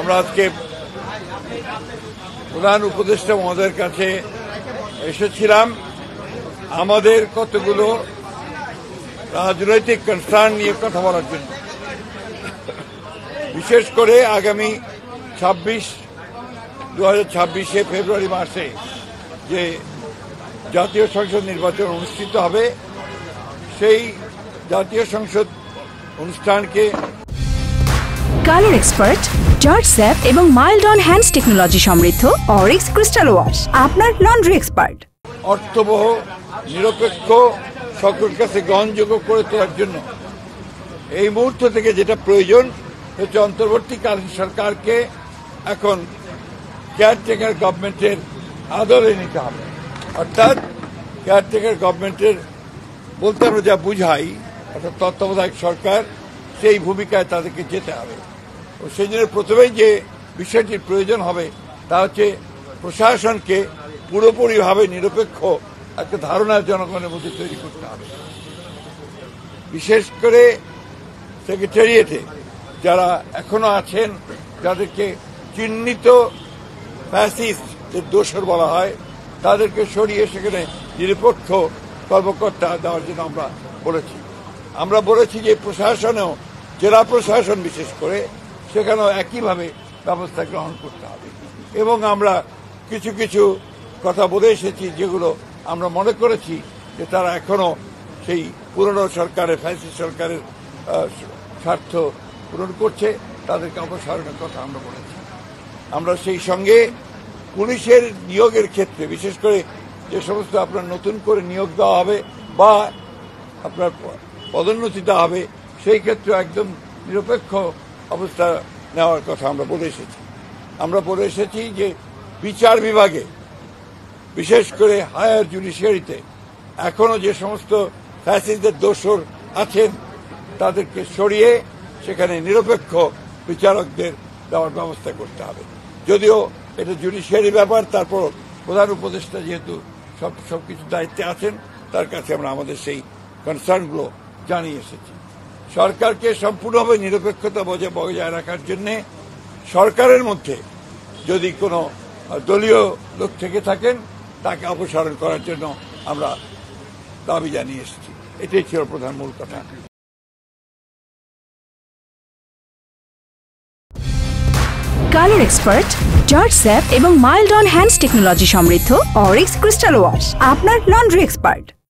আমরা আজকে প্রধান উপদেষ্টা মহোদয়ের কাছে এসেছিলাম আমাদের কতগুলো রাজনৈতিক কনসার্ন নিয়ে কথা বলার জন্য। বিশেষ করে আগামী 2026 ফেব্রুয়ারি মাসে যে জাতীয় সংসদ নির্বাচন অনুষ্ঠিত হবে, সেই জাতীয় সংসদ অনুষ্ঠানকে কালার এক্সপার্ট, জর্জ স্যাপ এবং মাইল্ড অন হ্যান্ডস টেকনোলজি সমৃদ্ধ অরিক্স ক্রিস্টাল ওয়াশ আপনার লন্ড্রি এক্সপার্ট। অর্থবহ, নিরপেক্ষ, সকলের কাছে গ্রহণযোগ্য করে তোলার জন্য এই মুহূর্ত থেকে যেটা প্রয়োজন হচ্ছে অন্তর্বর্তীকালীন সরকারকে এখন কেয়ারটেকার গভর্নমেন্টের আদলে নিতে হবে। অর্থাৎ কেয়ারটেকার গভর্নমেন্টের বলতে আমরা যা বুঝাই, অর্থাৎ তত্ত্বাবধায়ক সরকার, সেই ভূমিকায় তাদেরকে যেতে হবে। ও সেই জন্য প্রথমেই যে বিষয়টির প্রয়োজন হবে তা হচ্ছে প্রশাসনকে পুরোপুরিভাবে নিরপেক্ষ একটা ধারণা জনগণের মধ্যে তৈরি করতে হবে। বিশেষ করে সেক্রেটারিয়েটে যারা এখনো আছেন, যাদেরকে চিহ্নিত ফ্যাসিস্টদের দোসর বলা হয়, তাদেরকে সরিয়ে সেখানে নিরপেক্ষ কর্মকর্তা দেওয়ার জন্য আমরা বলেছি যে প্রশাসনেও, জেলা প্রশাসন বিশেষ করে, সেখানেও একইভাবে ব্যবস্থা গ্রহণ করতে হবে। এবং আমরা কিছু কিছু কথা বলে এসেছি যেগুলো আমরা মনে করেছি যে তারা এখনো সেই পুরনো সরকারের, ফ্যাসিস্ট সরকারের স্বার্থ পূরণ করছে, তাদেরকে অপসারণের কথা আমরা বলেছি। আমরা সেই সঙ্গে পুলিশের নিয়োগের ক্ষেত্রে বিশেষ করে যে সমস্ত আপনার নতুন করে নিয়োগ দেওয়া হবে বা আপনার পদোন্নতি দেওয়া হবে, সেই ক্ষেত্রে একদম নিরপেক্ষ অবস্থা নেওয়ার কথা আমরা বলে এসেছি যে বিচার বিভাগে, বিশেষ করে হায়ার জুডিশিয়ারিতে এখনো যে সমস্ত ফ্যাসিস্টদের দোসর আছেন তাদেরকে সরিয়ে সেখানে নিরপেক্ষ বিচারকদের দেওয়ার ব্যবস্থা করতে হবে। যদিও এটা জুডিশিয়ারি ব্যাপার, তারপর প্রধান উপদেষ্টা যেহেতু সবকিছু দায়িত্বে আছেন, তার কাছে আমরা আমাদের সেই কনসার্নগুলো জানিয়ে এসেছি। সরকারকে সম্পূর্ণভাবে নিরপেক্ষতা বজায় রাখার জন্য সরকারের মধ্যে যদি কোনো দলীয় লোক থেকে থাকেন তাকে অপসারণ করার জন্য আমরা দাবি জানিয়ে এসেছি। এটাই ছিল প্রধান মূল কথা। কালার এক্সপার্ট, জর্জ স্যাপ এবং মাইল্ড অন হ্যান্ডস টেকনোলজি সমৃদ্ধ অরিক্স ক্রিস্টাল ওয়াশ আপনার লন্ড্রি এক্সপার্ট।